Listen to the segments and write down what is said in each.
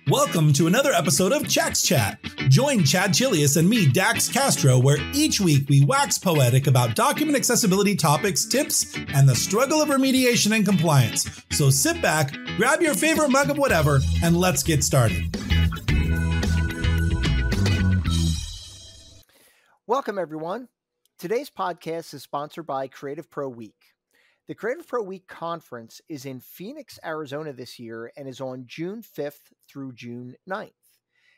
Welcome to another episode of Chak's Chat. Join Chad Chelius and me, Dax Castro, where each week we wax poetic about document accessibility topics, tips, and the struggle of remediation and compliance. So sit back, grab your favorite mug of whatever, and let's get started. Welcome, everyone. Today's podcast is sponsored by Creative Pro Week. The Creative Pro Week conference is in Phoenix, Arizona this year and is on June 5th through June 9th.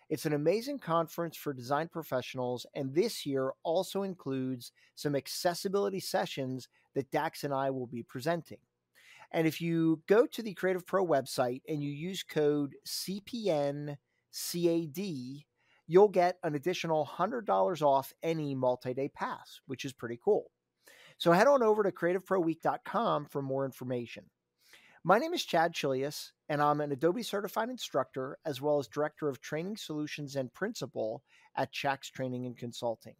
It's an amazing conference for design professionals, and this year also includes some accessibility sessions that Dax and I will be presenting. And if you go to the Creative Pro website and you use code CPNCAD, you'll get an additional $100 off any multi-day pass, which is pretty cool. So head on over to creativeproweek.com for more information. My name is Chad Chelius, and I'm an Adobe certified instructor, as well as director of training solutions and principal at Chak's Training and Consulting.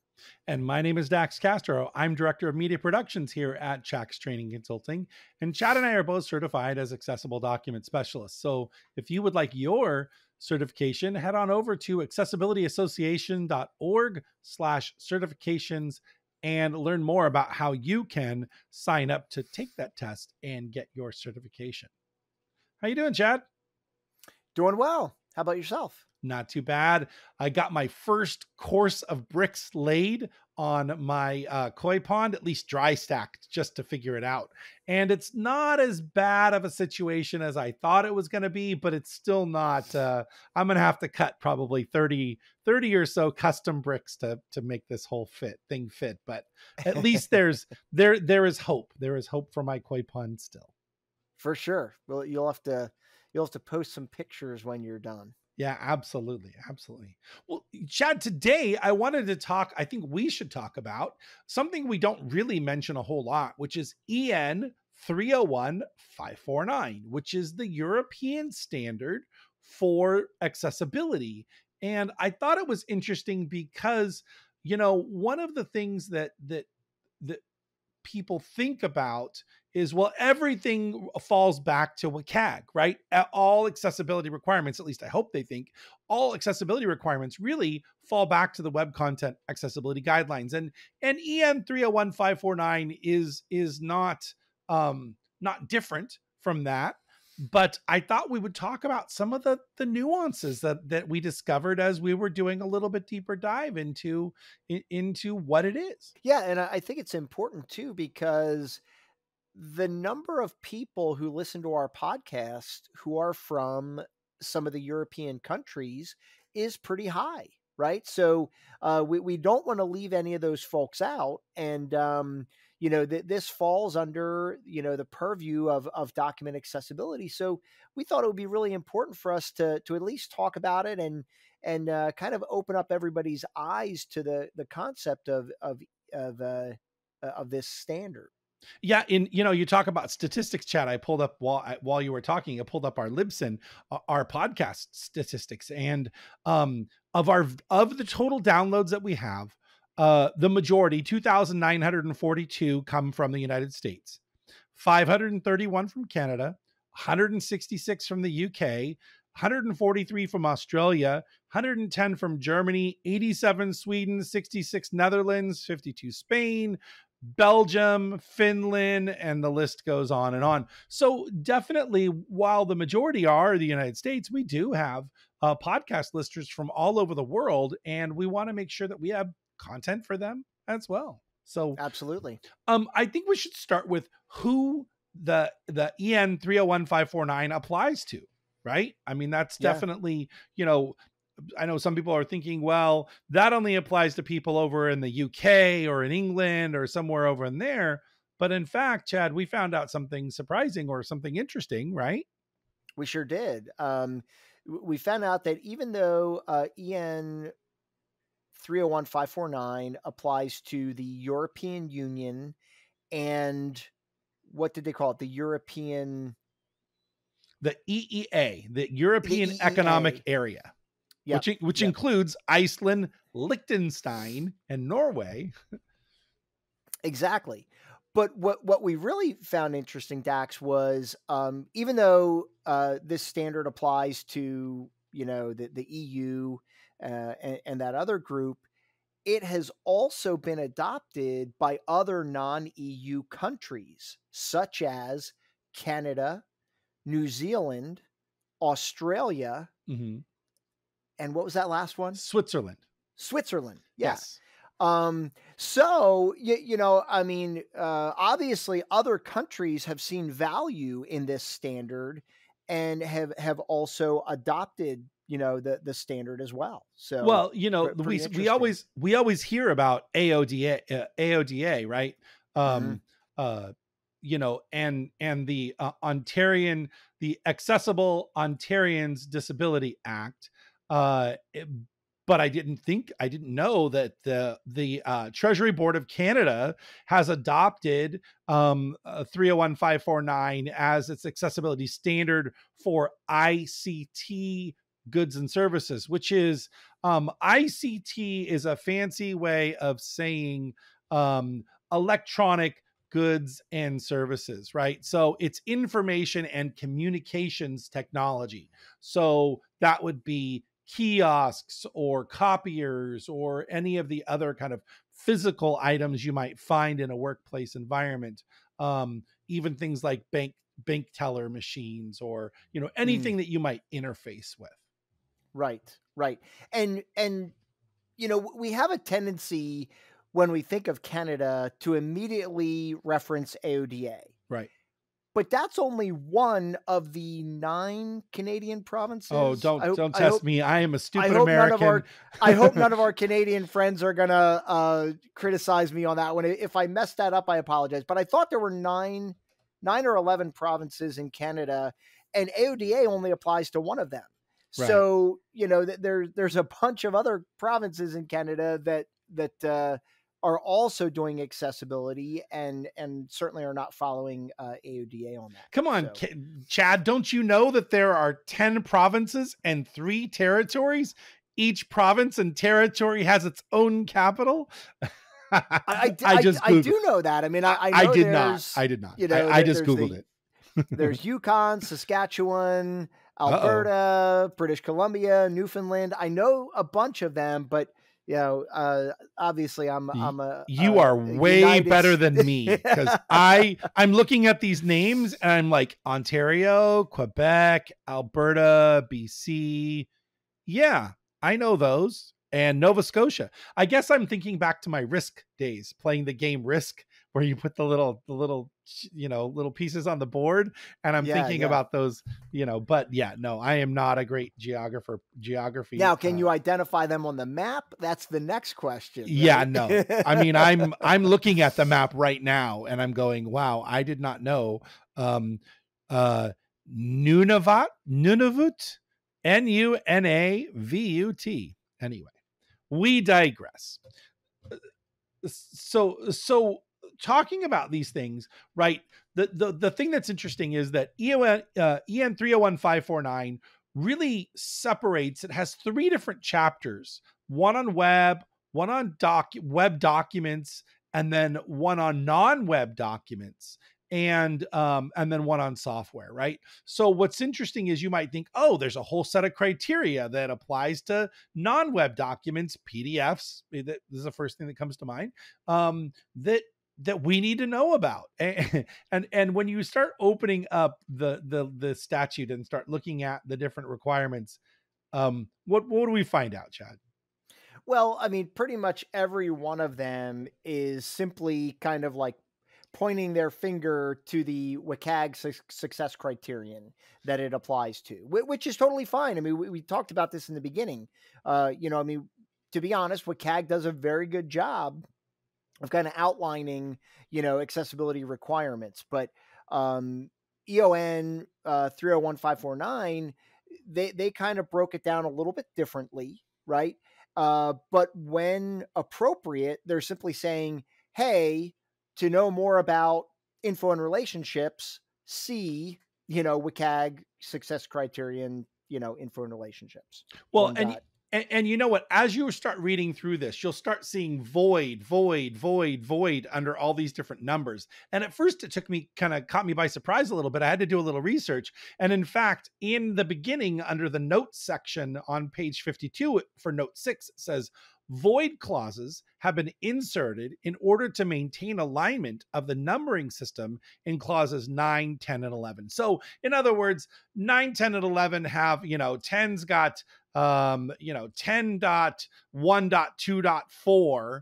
And my name is Dax Castro. I'm director of media productions here at Chak's Training Consulting. And Chad and I are both certified as accessible document specialists. So if you would like your certification, head on over to accessibilityassociation.org/certifications and learn more about how you can sign up to take that test and get your certification. How you doing, Chad? Doing well. How about yourself? Not too bad. I got my first course of bricks laid on my koi pond, at least dry stacked, just to figure it out. And it's not as bad of a situation as I thought it was going to be, but it's still not. I'm going to have to cut probably 30 or so custom bricks to make this whole thing fit. But at least there is hope. There is hope for my koi pond still. For sure. Well, you'll have to post some pictures when you're done. Yeah, absolutely. Absolutely. Well, Chad, today I wanted to talk, I think we should talk about something we don't really mention a whole lot, which is EN 301-549, which is the European standard for accessibility. And I thought it was interesting because, one of the things that people think about is, well, everything falls back to WCAG, right? All accessibility requirements, at least I hope they think, all accessibility requirements really fall back to the Web Content Accessibility Guidelines. And EN 301-549 is not different from that. But I thought we would talk about some of the nuances that we discovered as we were doing a little bit deeper dive into what it is. Yeah, and I think it's important too, because the number of people who listen to our podcast who are from some of the European countries is pretty high, right? So we don't want to leave any of those folks out. And, this falls under, the purview of document accessibility. So we thought it would be really important for us to at least talk about it and kind of open up everybody's eyes to the concept of this standard. Yeah. You talk about statistics, Chad. I pulled up while you were talking, I pulled up our Libsyn, our podcast statistics, and of the total downloads that we have, the majority, 2,942 come from the United States, 531 from Canada, 166 from the UK, 143 from Australia, 110 from Germany, 87 Sweden, 66 Netherlands, 52 Spain, Belgium, Finland, and the list goes on and on. So definitely, while the majority are the United States, we do have podcast listeners from all over the world, and we want to make sure that we have content for them as well. So absolutely. I think we should start with who the EN 301-549 applies to, right? I mean, that's definitely, I know some people are thinking, well, that only applies to people over in the UK or in England or somewhere over in there. But in fact, Chad, we found out something surprising or something interesting, right? We sure did. We found out that even though EN 301-549 applies to the European Union and what did they call it? The EEA, the European Economic Area. Which includes Iceland, Liechtenstein, and Norway. Exactly. But what we really found interesting, Dax, was even though this standard applies to the EU and that other group, it has also been adopted by other non-EU countries, such as Canada, New Zealand, Australia, Mm-hmm. and what was that last one? Switzerland. Switzerland. Yeah. Yes. So, obviously other countries have seen value in this standard and have also adopted, the standard as well. So, well, we always hear about AODA, right? And the Ontarian, the Accessible Ontarians Disability Act. But I didn't know that the Treasury Board of Canada has adopted 301549 as its accessibility standard for ICT goods and services, which is ICT is a fancy way of saying electronic goods and services, right? So it's information and communications technology. So that would be kiosks or copiers or any of the other kind of physical items you might find in a workplace environment. Even things like bank teller machines or, anything that you might interface with. Right. And we have a tendency when we think of Canada to immediately reference AODA. Right. But that's only one of the 9 Canadian provinces. Oh, don't test me. I am a stupid American. I hope none of our Canadian friends are going to criticize me on that one. If I messed that up, I apologize. But I thought there were 9 or 11 provinces in Canada, and AODA only applies to one of them. Right. So, there's a bunch of other provinces in Canada that are also doing accessibility and certainly are not following AODA on that. Come on, so. Chad, don't you know that there are 10 provinces and 3 territories? Each province and territory has its own capital. I do know that. I mean, I did not. I just Googled it. There's Yukon, Saskatchewan, Alberta, British Columbia, Newfoundland. I know a bunch of them, but obviously you are way better than me, because I'm looking at these names and I'm like, Ontario, Quebec, Alberta, BC. Yeah, I know those. And Nova Scotia. I guess I'm thinking back to my Risk days, playing the game Risk, where you put the little pieces on the board, and I'm thinking about those, but no, I am not a great geography. Now, can you identify them on the map? That's the next question. Right? Yeah, no. I mean, I'm looking at the map right now and I'm going, wow, I did not know. Nunavut, Nunavut, Anyway, we digress. So talking about these things, right? The thing that's interesting is that EN 301549 really separates. It has 3 different chapters: one on web, one on web documents, and then one on non-web documents. And then one on software, right? So what's interesting is you might think, oh, there's a whole set of criteria that applies to non-web documents, PDFs. This is the first thing that comes to mind, that we need to know about. And when you start opening up the statute and start looking at the different requirements, what do we find out, Chad? Well, I mean, pretty much every one of them is simply kind of like pointing their finger to the WCAG success criterion that it applies to, which is totally fine. I mean, we talked about this in the beginning. To be honest, WCAG does a very good job of kind of outlining, accessibility requirements. But EON 301549, they kind of broke it down a little bit differently, right? But when appropriate, they're simply saying, hey, to know more about info and relationships, see, WCAG success criterion, info and relationships. Well, And you know what? As you start reading through this, you'll start seeing void, void, void, void under all these different numbers. And at first it caught me by surprise a little bit. I had to do a little research. And in fact, in the beginning, under the notes section on page 52 for note 6, it says, void clauses have been inserted in order to maintain alignment of the numbering system in clauses 9, 10, and 11. So in other words, 9, 10, and 11 have, 10's got 10.1.2.4,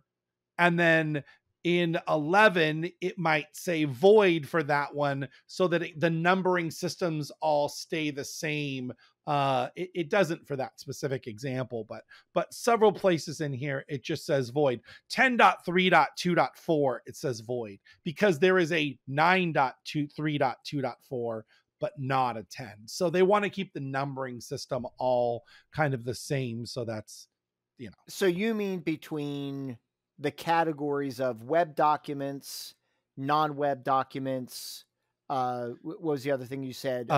and then in 11 it might say void for that one, so that the numbering systems all stay the same. It doesn't for that specific example, but several places in here it just says void. 10.3.2.4 it says void because there is a 9.3.2.4 but not a 10. So they want to keep the numbering system all kind of the same. So that's, So you mean between the categories of web documents, non-web documents, what was the other thing you said?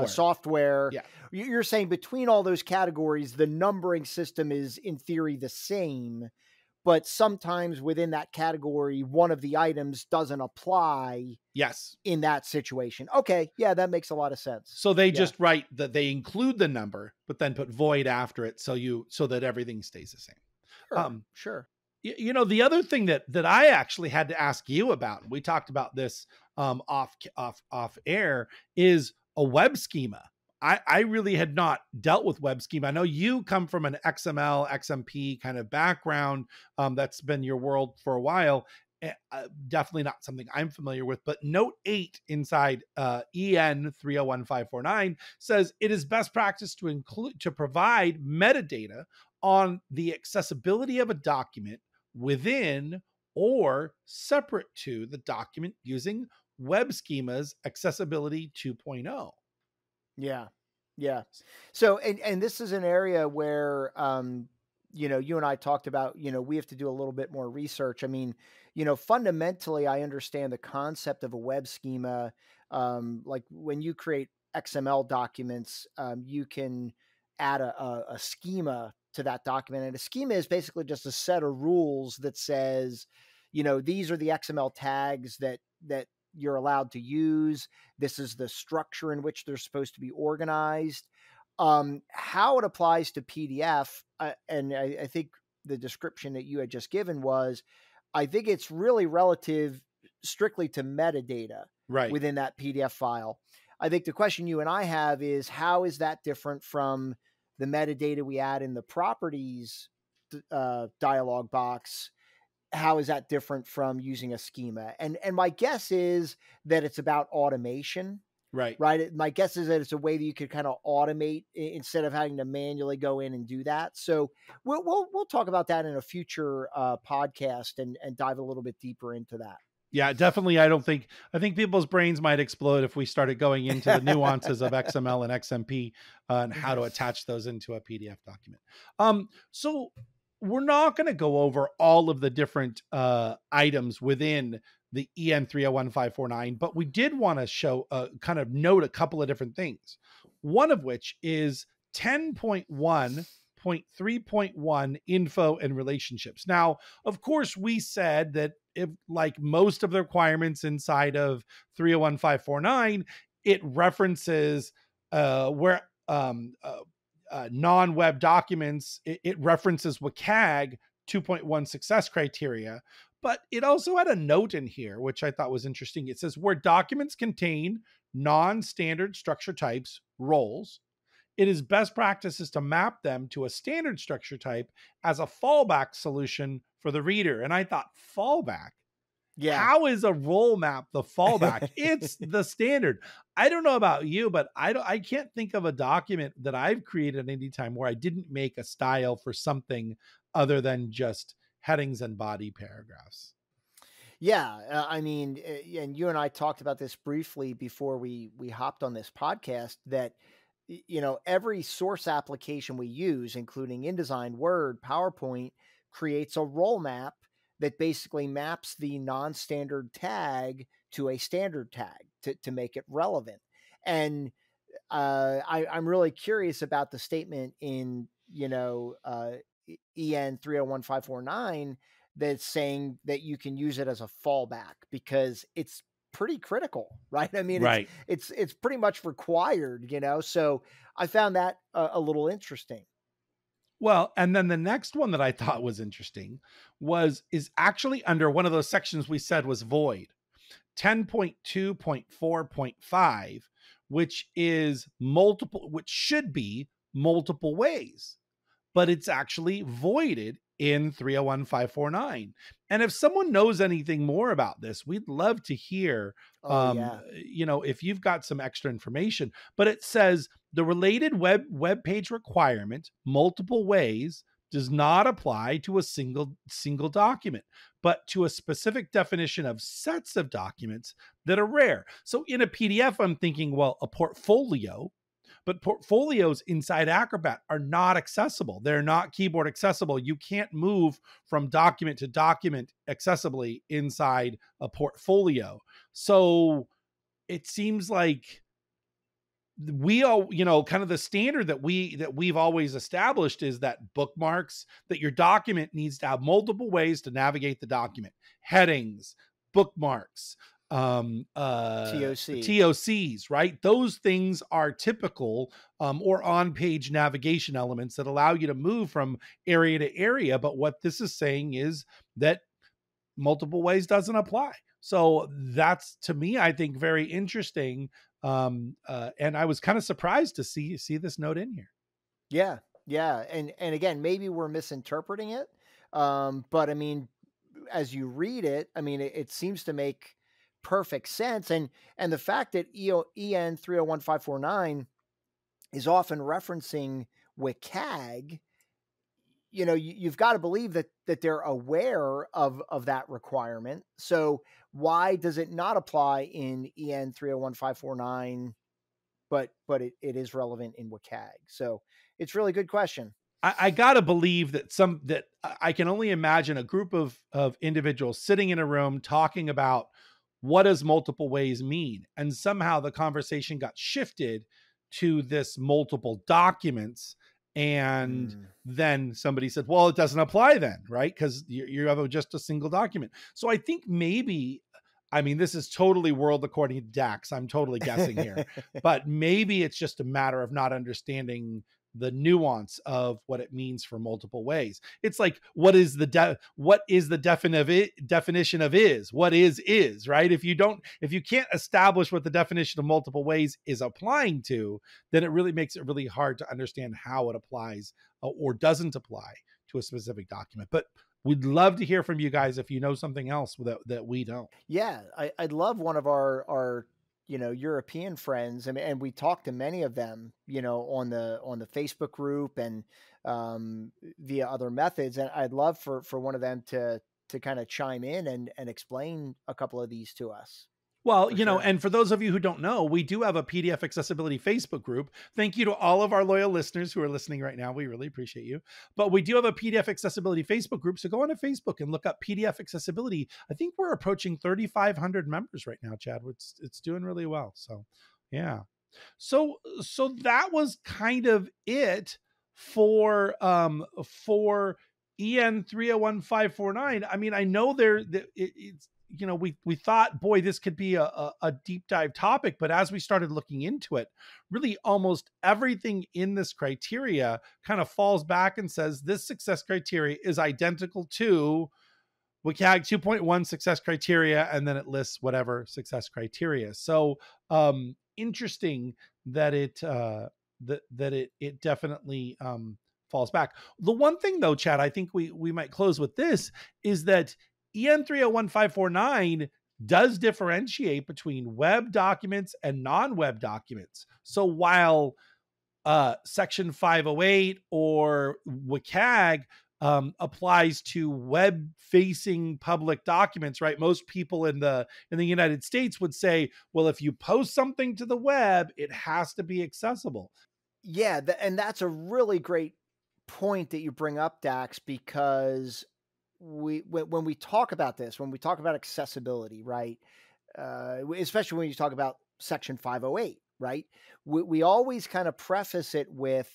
Software. Yeah. You're saying between all those categories, the numbering system is in theory the same, but sometimes within that category, one of the items doesn't apply. Yes. In that situation. Okay. Yeah, that makes a lot of sense. So they just write that they include the number, but then put void after it. So that everything stays the same. Sure. The other thing that I actually had to ask you about, we talked about this off air, is a web schema. I really had not dealt with web schema. I know you come from an XML, XMP kind of background. That's been your world for a while. Definitely not something I'm familiar with, but note 8 inside EN 301549 says it is best practice to provide metadata on the accessibility of a document within or separate to the document using web schemas accessibility 2.0. Yeah. So, and this is an area where, you and I talked about, we have to do a little bit more research. I mean, fundamentally, I understand the concept of a web schema. Like when you create XML documents, you can add a schema to that document. And a schema is basically just a set of rules that says, these are the XML tags that you're allowed to use. This is the structure in which they're supposed to be organized. How it applies to PDF, and I think the description that you had just given was, I think it's really relative strictly to metadata within that PDF file. I think the question you and I have is, how is that different from the metadata we add in the properties dialog box? How is that different from using a schema? And my guess is that it's about automation. Right. My guess is that it's a way that you could kind of automate instead of having to manually go in and do that. So we'll talk about that in a future podcast and dive a little bit deeper into that. Yeah, definitely. I think people's brains might explode if we started going into the nuances of XML and XMP and how to attach those into a PDF document. So we're not going to go over all of the different items within the EN 301549, but we did want to show kind of note a couple of different things. One of which is 10.1.3.1 info and relationships. Now, of course, we said that if, like most of the requirements inside of 301549, it references where non-web documents, it references WCAG 2.1 success criteria, but it also had a note in here, which I thought was interesting. It says where documents contain non-standard structure types, roles, it is best practices to map them to a standard structure type as a fallback solution for the reader. And I thought, fallback? Yeah. How is a role map the fallback? It's the standard. I don't know about you, but I can't think of a document that I've created any time where I didn't make a style for something other than just headings and body paragraphs. Yeah. I mean, and you and I talked about this briefly before we hopped on this podcast, that, every source application we use, including InDesign, Word, PowerPoint, creates a role map that basically maps the non-standard tag to a standard tag to make it relevant. And I'm really curious about the statement in EN 301549 that's saying that you can use it as a fallback because it's pretty critical, right? I mean, Right. it's pretty much required, So I found that a little interesting. Well, and then the next one that I thought was interesting is actually under one of those sections we said was void. 10.2.4.5, which should be multiple ways, but it's actually voided in 301549. And if someone knows anything more about this, we'd love to hear, if you've got some extra information. But it says the related web page requirement, multiple ways, does not apply to a single document, but to a specific definition of sets of documents that are rare. So in a PDF, I'm thinking, well, a portfolio, but portfolios inside Acrobat are not accessible. They're not keyboard accessible. You can't move from document to document accessibly inside a portfolio. So it seems like we all, kind of the standard that we've always established is that bookmarks, that your document needs to have multiple ways to navigate the document. Headings, bookmarks, TOCs, right? Those things are typical or on-page navigation elements that allow you to move from area to area. But what this is saying is that multiple ways doesn't apply. So that's, to me, I think, very interesting. And I was kind of surprised to see this note in here. Yeah. And again, maybe we're misinterpreting it. But I mean, as you read it, I mean, it seems to make perfect sense. And the fact that EN 301549 is often referencing WCAG, you've got to believe that they're aware of that requirement. So why does it not apply in EN 301549, but it is relevant in WCAG? So it's a really good question. I gotta believe that I can only imagine a group of individuals sitting in a room talking about what does multiple ways mean, and somehow the conversation got shifted to this multiple documents, and then somebody said, well, it doesn't apply then, right? Because you have just a single document. So I think maybe, I mean, this is totally world according to Dax, I'm totally guessing here, but maybe it's just a matter of not understanding the nuance of what it means for multiple ways. It's like, what is the definition of is? What is, right? If you can't establish what the definition of multiple ways is applying to, then it really makes it really hard to understand how it applies or doesn't apply to a specific document. But we'd love to hear from you guys if you know something else that we don't. Yeah, I'd love one of our European friends, and we talked to many of them, on the Facebook group and via other methods. And I'd love for one of them to kind of chime in and explain a couple of these to us. Well, and for those of you who don't know, we do have a PDF accessibility Facebook group. Thank you to all of our loyal listeners who are listening right now. We really appreciate you. But we do have a PDF accessibility Facebook group. So go on to Facebook and look up PDF accessibility. I think we're approaching 3,500 members right now, Chad. It's doing really well. So, yeah. So that was kind of it for EN 301549. I mean, I know it's, we thought, boy, this could be a deep dive topic, but as we started looking into it, really almost everything in this criteria kind of falls back and says this success criteria is identical to WCAG 2.1 success criteria, and then it lists whatever success criteria. So interesting that it definitely falls back. The one thing though, Chad, I think we might close with this is that EN 301549 does differentiate between web documents and non-web documents. So while Section 508 or WCAG applies to web-facing public documents, right? Most people in the United States would say, well, if you post something to the web, it has to be accessible. Yeah, and that's a really great point that you bring up, Dax, because when we talk about this, when we talk about accessibility, right, especially when you talk about Section 508, right, we always kind of preface it with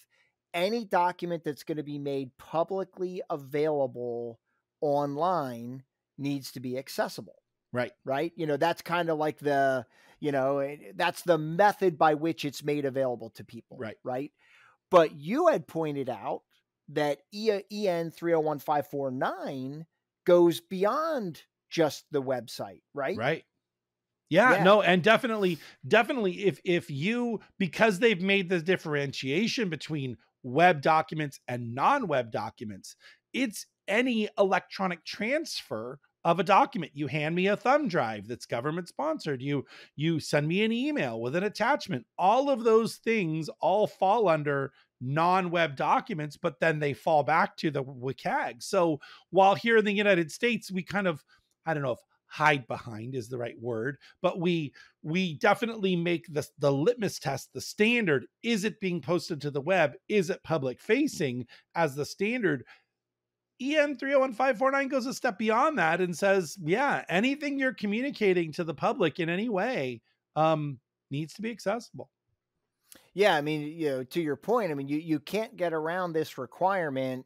any document that's going to be made publicly available online needs to be accessible. Right. Right. That's kind of like that's the method by which it's made available to people. Right. Right. But you had pointed out that EN 301549 goes beyond just the website, right? Right. Yeah, no, and definitely if you, because they've made the differentiation between web documents and non-web documents, it's any electronic transfer of a document. You hand me a thumb drive that's government sponsored, you send me an email with an attachment, all of those things all fall under non-web documents, but then they fall back to the WCAG. So while here in the United States, we kind of, I don't know if hide behind is the right word, but we definitely make the litmus test, the standard. Is it being posted to the web? Is it public facing as the standard? EN 301549 goes a step beyond that and says, yeah, anything you're communicating to the public in any way needs to be accessible. Yeah, I mean, to your point, I mean, you can't get around this requirement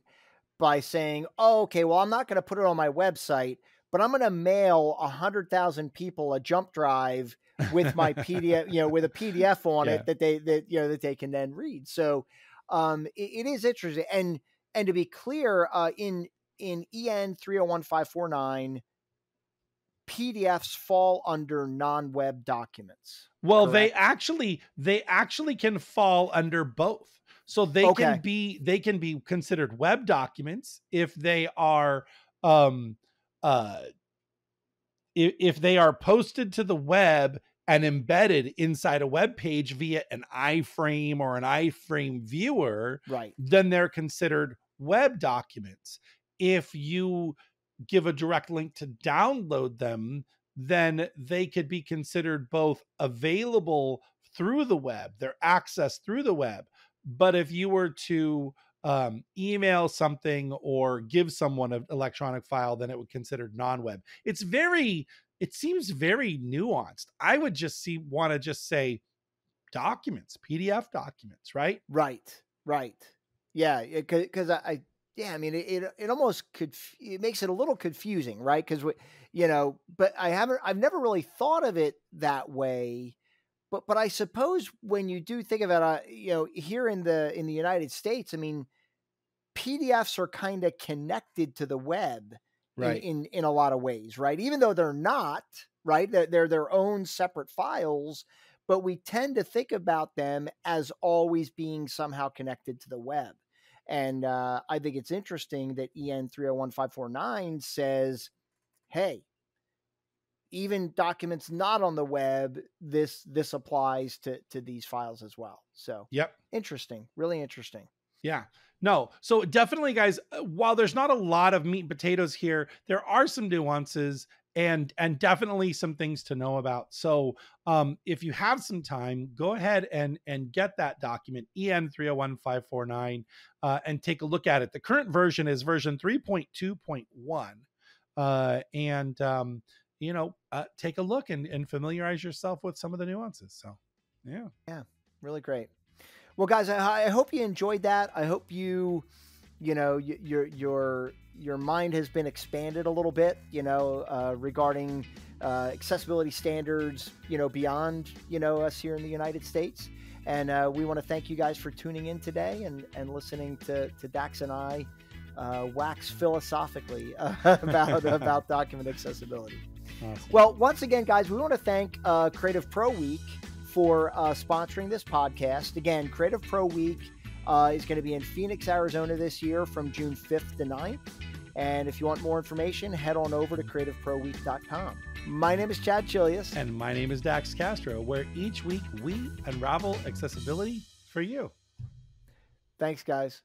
by saying, oh, okay, well, I'm not going to put it on my website, but I'm going to mail 100,000 people a jump drive with my PDF, with a PDF on it that they can then read. So it is interesting. And to be clear, in EN 301549, PDFs fall under non-web documents. Well, correct? they actually can fall under both. So they can be considered web documents if they are if they are posted to the web and embedded inside a web page via an iframe or an iframe viewer, right? Then they're considered web documents. If you give a direct link to download them, then they could be considered both available through the web, they're accessed through the web. But if you were to email something or give someone an electronic file, then it would consider non-web. It seems very nuanced. I would want to just say documents, PDF documents, right? Right. Yeah, because I mean, it almost it makes it a little confusing, right? Because but I've never really thought of it that way. But I suppose when you do think about here in the United States, I mean, PDFs are kind of connected to the web, right? In a lot of ways, right? Even though they're not, right? They're their own separate files, but we tend to think about them as always being somehow connected to the web. And I think it's interesting that EN 301549 says, hey, even documents not on the web, this applies to these files as well. So interesting, really interesting. Yeah, no. So definitely, guys, while there's not a lot of meat and potatoes here, there are some nuances and definitely some things to know about. So if you have some time, go ahead and get that document, EN 301549, and take a look at it. The current version is version 3.2.1. Take a look and familiarize yourself with some of the nuances. So, yeah, really great. Well, guys, I hope you enjoyed that. I hope your mind has been expanded a little bit, regarding accessibility standards, beyond, us here in the United States. And we want to thank you guys for tuning in today and listening to Dax and I wax philosophically about document accessibility. Awesome. Well, once again, guys, we want to thank Creative Pro Week for sponsoring this podcast. Again, Creative Pro Week is going to be in Phoenix, Arizona this year from June 5th to 9th. And if you want more information, head on over to creativeproweek.com. My name is Chad Chelius. And my name is Dax Castro, where each week we unravel accessibility for you. Thanks, guys.